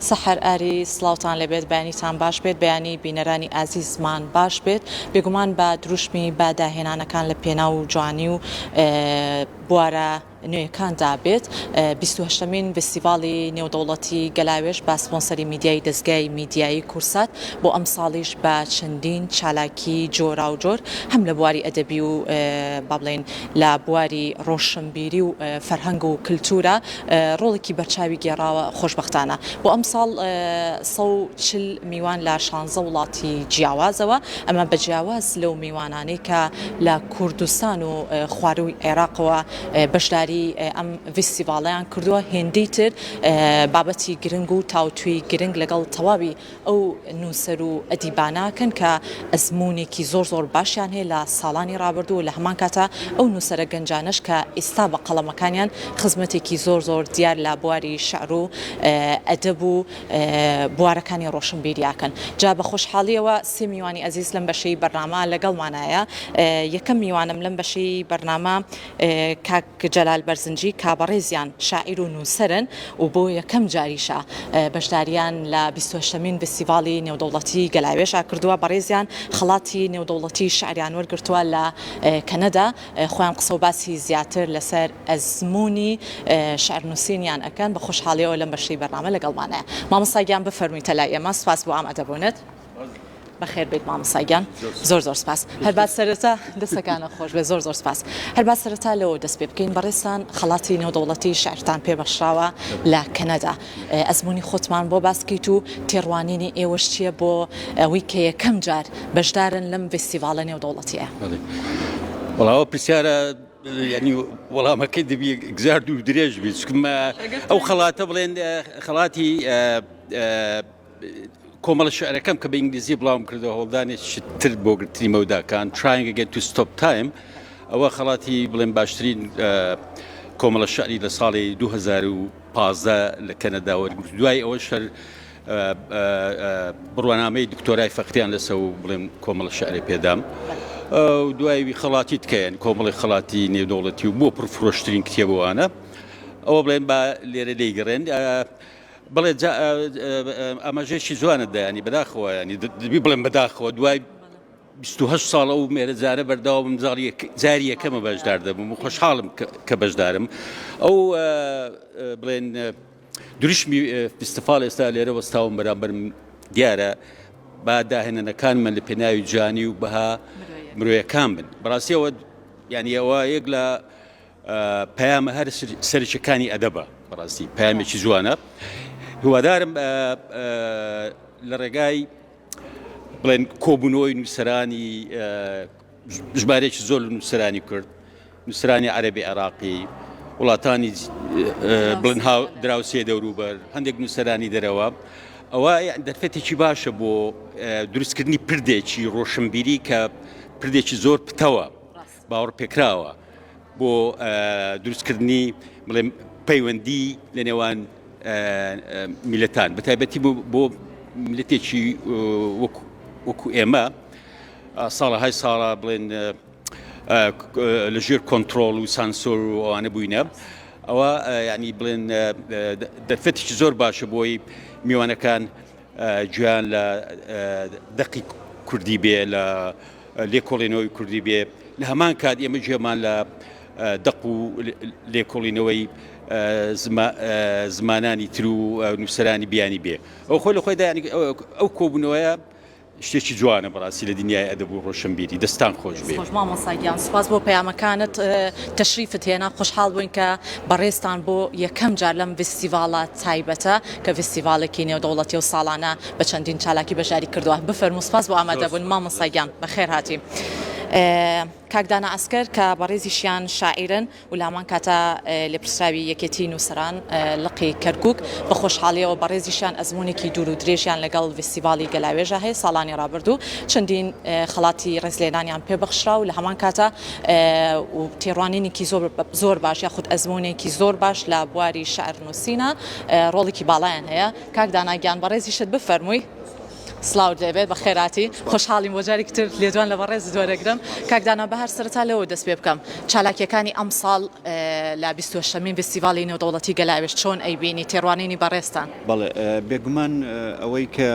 سەحەر ئاری سڵاوتان لەبێت بەیانیتان باش بێت بەیانی بینەرانی ئازیزمان باش بێت بێگومان بە دروشمی باداهێنانەکان لە پێنا و جوانی و بوارە نوێیەکاندا بێت 28مین فستیڤاڵی نێودەوڵەتی گەلاوێژ بە سپۆنسەری میدیای دەستگای میدیایی کورسات بۆ ئەم ساڵیش بە چەندین چالاکی جۆرا و جۆر هەم لە بواری ئەدەبی و با بڵێن لە بواری ڕۆشنبیری و فەرهەنگ و کلتورە ڕۆڵێکی بەرچاوی گێڕاوە خۆشبەختانە بۆ ئەم ساڵ 140 میوان لە 16 وڵاتی جیاوازەوە ئەمە بە جیاواز لەو میوانانەی کە لە کوردستان و خواروی عێراقەوە بەشداری ئەم فستیڤاڵیان کردووە هێندەی تر بابەتی گرنگ و تاوتوی گرنگ لەگەڵ تەواوی ئەو نووسەر و ئەدیباناکەن کە ئەزمونێکی زۆر باشیان هەیە لە ساڵانی ڕابردوو لە هەمان کاتە ئەو نووسەرە گەنجانش کە ئێستا بە قەڵەمەکانیان خزمەتێکی زۆر دیار لە بواری شەعر و ئەدەب و بوارەکانی ڕۆشنبیریاکەن جا بە خۆشحاڵیەوە سێ میوانی ئەزیز لەم بەشەی بەرنامە لەگەڵمانایە یەکەم میوانم لەم بەشەی بەرنامە کاک جەلال بەرزنجی کابەڕێزیان شاعیر و نووسەرن و بۆ یەکەم جاریشە بەشداریان لە 28مین فستیڤاڵی نێودەوڵەتی گەلاوێژا کردووە بەڕێزیان خەڵاتی نێودەوڵەتی شعریان وەرگرتووە لە کەنەدا خۆیان قسە و باسی زیاتر لەسەر ئەزمموی شعرنووسینیان ئەکەن بە خۆشحاڵیەوە لەم بەشەی بەرنامە لەگەڵمانەیە مامۆستاگیان بفەرموویتە لای ئێمە سپاس بۆ ئامادەبوونت بەخێر بێت مامۆستاگیان زۆر سپاس هەربات سەرەتا دەستەکانە خۆش بێ زۆر سپاس هەربات سەرەتا لەوە دەست پێ بکەین بەڕێستان خەڵاتی نێودەوڵەتی شعرتان پێبەخشراوە لە کەنەدا ئەزمموی خۆتمان بۆ باسکەیت و تێڕوانینی ئێوەش چییە بۆ ئەوەی کە یەکەم جار بەشدارن لەم فستیڤاڵە نێودەوڵەتیە وەڵاوە پرسیارە ینی وەڵامەکەی دەبی گزار دوو درێژ بیت چکمە ئەو خەڵاتە بڵێن خەڵاتی کۆمەڵە شعرەکەم کە بە ئینگلیزی بڵاوم کردەوە هەوڵدانێکی تر بۆ گرتنی مەوداکان trying again to stop time ئەوە خەڵاتی بڵێن باشترین کۆمەڵە شعری لە ساڵی 2015 لە کەنەدا وەرگرت دوای ئەوە شەر بڕوانامەی دکتۆرای فەختیان لەسە و بڵێن کۆمەڵە شعری پێدام دوای خەڵاتی تکەیان کۆمەڵی خەڵاتی نێودەوڵەتی و بۆ پرفرۆشترین کتێبەوانە ئەوە بڵێن با لێرە لێیگەڕێن بڵێ ئەمەژێشی جوانت دایانی بەداخەوە ینی دەبی بڵێن بەداخەوە دوای 28 ساڵ ئەو مێرەجارە بەرداوام جاری یەکەمە بەشدار دەبم و خۆشحاڵم کە بەشدارم ئەو بڵێن دروشمی فستیڤاڵ ئێستا لێرە وەستاوم بەرامبەرم دیارە با داهێنەرەکانمان لە پێناوی جوانی و بەها مرۆیەکان بن بەڕاستیەوە ینی ئەوە یەک لە پەیامە هەر سەرچەکانی ئەدەبە بەڕاستی پەیامێکی جوانە هیوادارم لە ڕێگای بڵێن کۆبوونەوەی نووسەرانی ژمارەیەکی زۆر لە نووسەرانی کورد نووسەرانی عەرەبی عێراقی وڵاتانی بڵێن دراوسێ دەوروبەر هەندێک نووسەرانی دەرەوە ئەوە دەرفەتێکی باشە بۆ دروستکردنی پردێکی ڕۆشنبیری کە پردێکی زۆر پتەوە باوەڕ پێکراوە بۆ دروستکردنی بڵێن پەیوەندی لە نێوان میلەتان بەتایبەتی بۆ میلەتێکی وەکو ئێمە ساڵەهای ساڵە بڵێن لەژێر کۆنتڕۆڵ و سانسۆر و ئەوانە بووینە ئەوە ینی بڵێن دەرفەتێکی زۆر باشە بۆی میوانەکان گویان لە دەقی کوردی بێ لە لێکۆڵێنەوەی کوردی بێ لە هەمان کات ئێمە گوێمان لە دەق و لێکۆڵینەوەی زمانانی تر و نووسەرانی بیانی بێ ئەو خۆی لە خۆیدا ئەو کۆبوونەوەیە شتێکی جوانە بەڕاستی لە دنیای ئەدەب و ڕۆشنبیری دەستان خۆش بێ مامۆستاگیان سپاس بۆ پەیامەکانت تەشریفت هێنا خۆشحاڵ بووین کە بەڕێستان بۆ یەکەم جار لەم فستیڤاڵە تایبەتە کە فستیڤاڵێکی نێودەوڵەتی و ساڵانە بە چەندین چالاکی بەشداری کردووە بفەرموو سپاس بۆ ئامادەبوون مامۆستاگیان بەخێر هاتی کاکدانە ئەسکەر کە بەڕێزیشیان شاعیرن و لامان کاتە لێپرسراوی یەکێتی نووسەران لقی کەرکووک بە خۆشحاڵیەوە بەڕێزیشیان ئەزمموونێکی دوور و درێژیان لەگەڵ فستیڤاڵی گەلاوێژە هەیە ساڵانی ڕابردوو چەندین خەڵاتی ڕێزلێنانیان پێبەخشرا و لە هەمان کاتە و تێڕوانینێکی زۆر باش یاخود ئەزمموونێکی زۆر باش لە بواری شعر نووسینە ڕۆڵێکی باڵایان هەیە کاکداناگیان بەڕێزیشت بفەرمووی سلااو دەبێت بە خێراتی خۆشحاڵیم بۆ جارێکی تر لێدوان لە بەڕێز دووەرەگرم کاکدانا بەهار سەرەتا لەوە دەست پێ بکەم چالاکیەکانی ئەم ساڵ لە 28مین فستیڤاڵی نێودەوڵەتی گەلاوێش چۆن ئەیبینی تێڕوانینی بەڕێستان بەڵێ بێگومان ئەوەی کە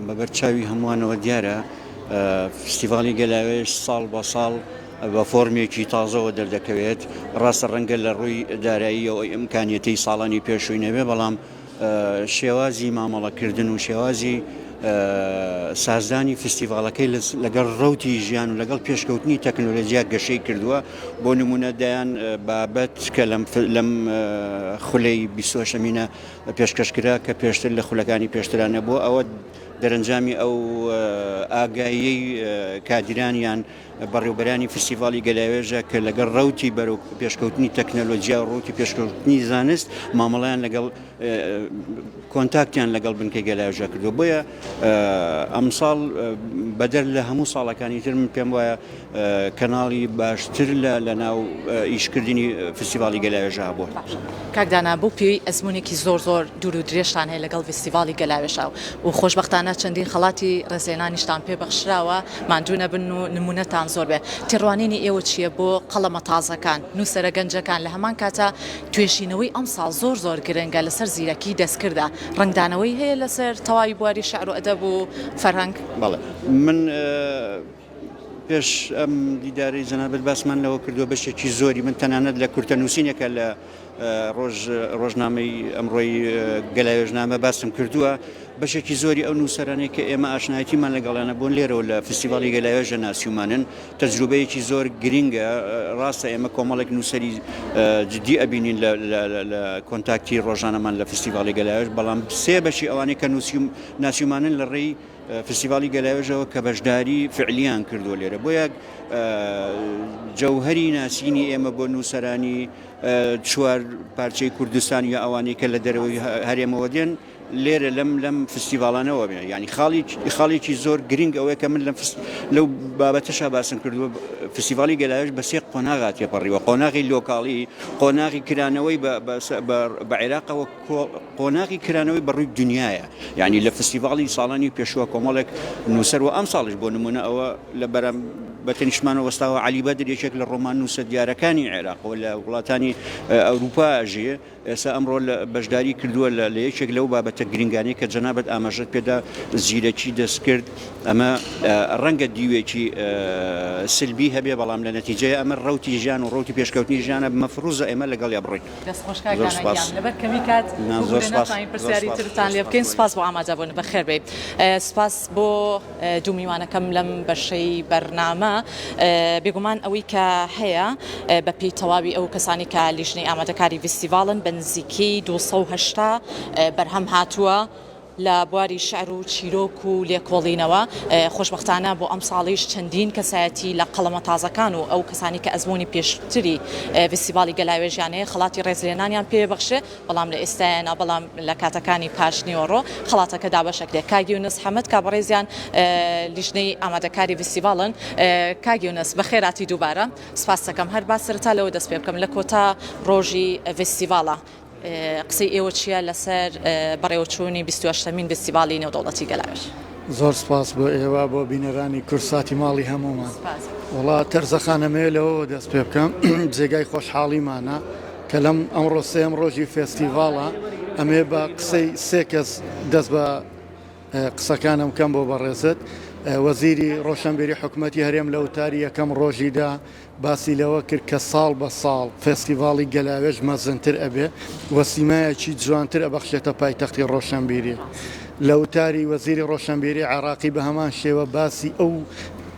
بەبەرچاوی هەمووانەوە دیارە فستیڤاڵی گەلاوێش ساڵ بە ساڵ بە فۆرمێکی تازەوە دەردەکەوێت ڕاستە ڕەنگە لە ڕووی داراییەوە ئیمکانیەتی ساڵانی پێشووی نەبێ بەڵام شێوازی مامەڵەکردن و شێوازی سازدانی فستیڤالەکەی لەگەڵ ڕەوتی ژیان و لەگەڵ پێشکەوتنی تەکنۆلۆژیا گەشەی کردووە بۆ نمونە دەیان بابەت کە لەم خولەی 28مینە پێشکەشکرا کە پێشتر لە خولەکانی پێشترانە بووە ئەوە دەرەنجامی ئەو ئاگاییەی کادرانیان بەڕێوبەرانی فستیڤاڵی گەلاوێژە کە لەگەڵ ڕەوتی بەرەو پێشکەوتنی تەکنۆلۆژیا و ڕوتی پێشکەوتنی زانست مامەڵەیان لەگەڵ کۆنتاکتیان لەگەڵ بنکەی گەلاوێژە کردو بۆیە ئەمساڵ بەدەر لە هەموو ساڵەکانی تر من پێم وایە کەناڵی باشتر لە ناو ئیشکردنی فستیڤاڵی گەلاوێژە بووە. کاکدانا بۆ پێوی ئەزمونێکی زۆر دوور و درێژتان هەیە لەگەڵ فستیڤاڵی گەلاوێژە و خۆشبەختانە چەندین خەڵاتی ڕێزێنانیشتان پێبەخشراوە ماندوو نەبن و نمونەتان زۆر بێ تێڕوانینی ئێوە چییە بۆ قەڵەمە تازەکان نووسەرە گەنجەکان لە هەمان کاتە توێژینەوەی ئەم ساڵ زۆر گرنگە لەسەر زیرەکی دەستکردا ڕنگدانەوەی هەیە لەسەر تەواوی بواری شەعر و ئەدەب و فەرهەنگ بەڵێ من پێش ئەم دیداری جەنابەت باسمان لەوە کردووە بەشێکی زۆری من تەنانەت لە کورتە نووسینێکە لە ڕۆژنامەی ئەمڕۆی گەلاوێژنامە باسم کردووە بەشێکی زۆری ئەو نووسەرانەی کە ئێمە ئاشنایەتیمان لەگەڵانە بۆن لێرەوە لە فستیڤاڵی گەلاوێژە ناسیومانن تەجروبەیەکی زۆر گرینگە ڕاستە ئێمە کۆمەڵێک نووسەری جدی ئەبینین لە کۆنتاکتی ڕۆژانەمان لە فستیڤاڵی گەلاوێژ بەڵام سێ بەشی ئەوانەی کە ناسیومانن لە ڕێی فستیڤاڵی گەلاوێژەوە کە بەشداری فعلیان کردووە لێرە بۆ یەک جەوهەری ناسینی ئێمە بۆ نووسەرانی چوار پارچەی کوردستان یا ئەوانەی کە لە دەرەوەی هەرێمەوە دێن لێرە لەم فستیڤاڵانەوە بێن ینی خاڵێکی زۆر گرنگ ئەوەیە کە من لەو بابەتەشا باسم کردووە فستیڤاڵی گەلاوێژ بە سێ قۆناغات تێپەڕیوە قۆناغی لۆکاڵی قۆناغی کرانەوەی بە عێراقەوە قۆناغی کرانەوەی بەڕووی دنیاە یعنی لە فستیڤاڵی ساڵانی پێشووە کۆمەڵێک نووسەر و ئەم ساڵش بۆ نمونە ئەوە لە بەرەم بەتەنیشمانە وەستاوە عەلی بەدر یەکێک لە ڕۆمان نووسە دیارەکانی عێراقەوە لە وڵاتانی ئەوروپا ژیە ئێستا ئەمڕۆ بەشداری کردووە لە یەکێک لەو بابەتە گرنگانی کە جەنابەت ئاماژەت پێدا زیرەکی دەست کرد ئەمە ڕەنگە دیوێکی سلبی هەبێ بەڵام لە نەتیجەیە ئەمە ڕەوتی ژیان و ڕەوتی پێشکەوتنی ژیانە مەفروزە ئێمە لەگەڵ یا بڕۆین. لەبەر کەمی کات پرسیاری ترتان لێ بکەین سپاس بۆ ئامادەبوون بەخێر بێ سپاس بۆ دوو میوانەکەم لەم بەشەی بەرنامە بێگومان ئەوەی کە هەیە بە پێی تەواوی ئەو کەسانی کە لیژنەی ئامادەکاری فستیڤاڵن بە نزیکەی 280 بەرهەم هاتووە لە بواری شعر و چیرۆک و لێکۆڵینەوە خۆشبەختانە بۆ ئەم ساڵیش چەندین کەسایەتی لە قەڵەمە تازەکان و ئەو کەسانی کە ئەزمموی پێشتری فستیڤاڵی گەلاوێژیانەیە خەڵاتی ڕێزلێنانیان پێبەخشێ بەڵام لە ئێستایانە بەڵام لە کاتەکانی پاشنیۆڕۆ خەڵاتەکە دابەشێک لێ کاگیونس حەمەد کابڕێزیان لیژنەی ئامادەکاری فستیڤاڵن کاگیونس بەخێراتی دووبارە سپاس دەکەم هەر با سەرەتا لەوە دەست پێ بکەم لە کۆتا ڕۆژی فستیڤاڵە قسەی ئێوە چییە لەسەر بەڕێوەچوونی 28مین فستیڤاڵی نێودەوڵەتی گەلاوێژ؟ زۆر سپاس بۆ ئێوە بۆ بینەرانی کورساتی ماڵی هەمومان وڵات تەرزەخانەمەوێلەوە دەست پێ بکەم جێگای خۆشحاڵیمانە کە لەم ئەمڕۆ سێم ڕۆژی فێستیڤاڵە ئەمێ بە قسەی سێ کەس دەست بە قسەکانم کەم بۆ بەڕێزت وەزیری ڕۆشنبیری حکوومەتی هەرێم لە وتاری یەکەم ڕۆژیدا باسی لەوە کرد کە ساڵ بە ساڵ فێستیڤاڵی گەلاوێژ مەزنتر ئەبێ وەسیمایەکی جوانتر ئەبەخشێتە پایتەختی ڕۆشنبیری لە وتاری وەزیری ڕۆشنبیری عێراقی بە هەمان شێوە باسی ئەو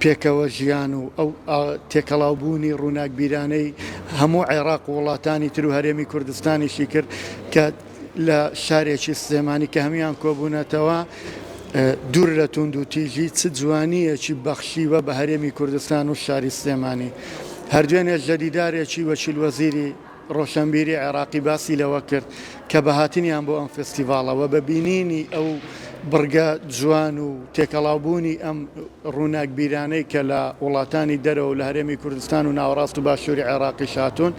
پێکەوە ژیان و ئەو تێکەڵاوبوونی ڕووناکبیرانەی هەموو عێراق و وڵاتانی تر و هەرێمی کوردستانیشی کرد کە لە شارێکی سلێمانی کە هەمیان کۆبوونەتەوە دوور لە تونند و تیژی چ جوانیەکی بەخشیوە بە هەرێمی کوردستان و شاری سلێمانی هەردوێنێ جەدیدارێکی وەکیل وەزیری ڕۆشنبیری عێراقی باسی لەوە کرد کە بەهاتنیان بۆ ئەم فستیڤالەوە بە بینینی ئەو بڕگە جوان و تێکەڵاوبوونی ئەم ڕووناک بیرانەی کە لە وڵاتانی دەرەوە لە هەرێمی کوردستان و ناوەڕاست و باشووری عێراقی هاتوون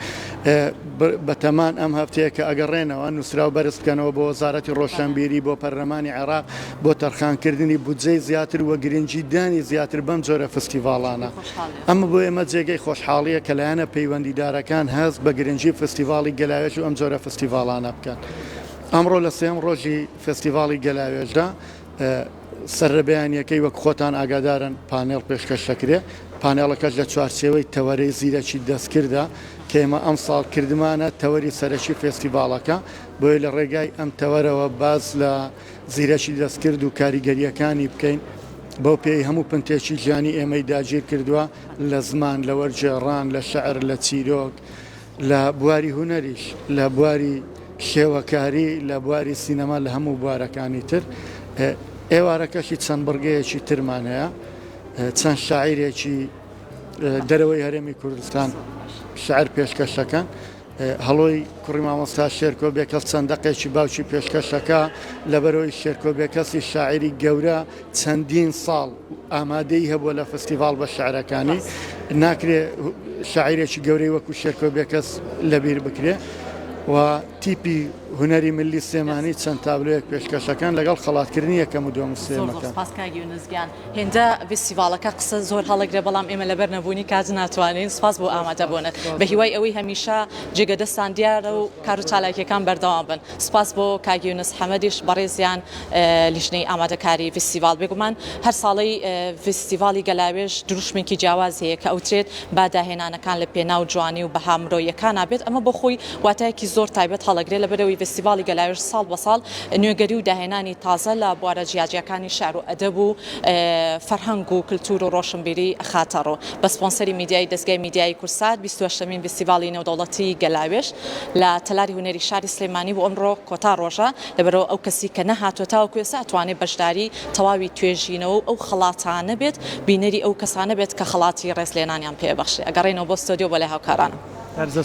بەتەمان ئەم هەفتەیە کە ئەگەڕێنەوە نووسرا و بەرز بکەنەوە بۆ وەزارەتی ڕۆشنبیری بۆ پەرلەمانی عێراق بۆ تەرخانکردنی بودجەی زیاتر وە گرنگیدانی زیاتر بەم جۆرە فستیڤاڵانە ئەمە بۆ ئێمە جێگەی خۆشحاڵیە کە لایەنە پەیوەندیدارەکان هەست بە گرنگی فستیڤاڵی گەلاوێژ و ئەم جۆرە فستیڤاڵانە بکەن. ئەمڕۆ لە سێم ڕۆژی فستیڤاڵی گەلاوێژدا سەرڕێبەیانیەکەی وەک خۆتان ئاگادارن پانێڵ پێشکەشەکرێ پانێڵەکەش لە چوارچێوەی تەوەرەی زیرەکی دەستکردە کە ئێمە ئەم ساڵ کردمانە تەوەری سەرەکی فستیڤاڵەکە بۆیە لە ڕێگای ئەم تەوەرەوە باز لە زیرەکی دەستکرد و کاریگەریەکانی بکەین بەو پێی هەموو پنتێکی ژیانی ئێمەی داگیر کردووە لە زمان لە وەرجێڕان لە شەعر لە چیرۆک لە بواری هونەریش لە بواری شێوەکاری لە بواری سینەما لە هەموو بوارەکانی تر ئێوارەکەشی چەند بڕگەیەکی ترمان هەیە چەند شاعیرێکی دەرەوەی هەرێمی کوردستان شعر پێشکەشەکەن هەڵۆی کوڕی مامۆستا شێرکۆبێکەس چەند دەقێکی باوکی پێشکەشەکە لەبەرەوەی شێرکۆبێکەسی شاعری گەورە چەندین ساڵ ئامادەی هەبووە لە فستیڤاڵ بە شعرەکانی ناکرێ شاعیرێکی گەورەی وەکو شێرکۆبێکەس لەبیر بکرێ و تیپی هوەری ملی سێمانی چەند تابلۆیەک پێشکەشەکان لەگەڵ خەڵاتکردنی یەکەم و دووەم سێمەکان سپاسکاگی و نزگیان هێندە فستیڤاڵەکە قسە زۆر هەڵەگرێ بەڵام ئێمە لەبەر نەبوونی کات ناتوانین سپاس بۆ ئامادەبوونت بە هیوای ئەوەی هەمیشە جێگەدەستان دیارە و کار و چالاکیەکان بەردەوام بن سپاس بۆ کاگی و نز حەمەدیش بەڕێزیان لیژنەی ئامادەکاری فستیڤاڵ بێگومان هەر ساڵی فستیڤاڵی گەلاوێژ دروشمێکی جیاواز هەیە کە ئەوترێت با داهێنانەکان لە پێناو جوانی و بەها مرۆیەکان نابێت ئەمە بۆ خۆی واتایەکی زۆر تایبەت هەڵەگرێ لەبەرەوەی فستیڤاڵی گەلاوێژ ساڵ بە ساڵ نوێگەری و داهێنانی تازە لە بوارە جیاجیەکانی شعر و ئەدەب و فەرهەنگ و کللتور و ڕۆشنبیری خاتەڕۆ بە سپۆنسەری میدیای دەستگای میدیای کورسات 28مین فستیڤاڵی نێودەوڵەتی گەلاوێژ لە تەلاری هونەری شاری سلێمانی بۆ ئەمڕۆ کۆتا ڕۆژە لەبەرەوە ئەو کەسی کە نەهاتوە تاوەکو ئێستا ئەتوانێت بەشداری تەواوی توێژینەوە ئەو خەڵاتانە بێت بینەری ئەو کەسانە بێت کە خەڵاتی ڕێزلێنانیان پێبەخشێ ئەگەڕێنەوە بۆ ستۆدیۆ بۆ لای هاوکارانم.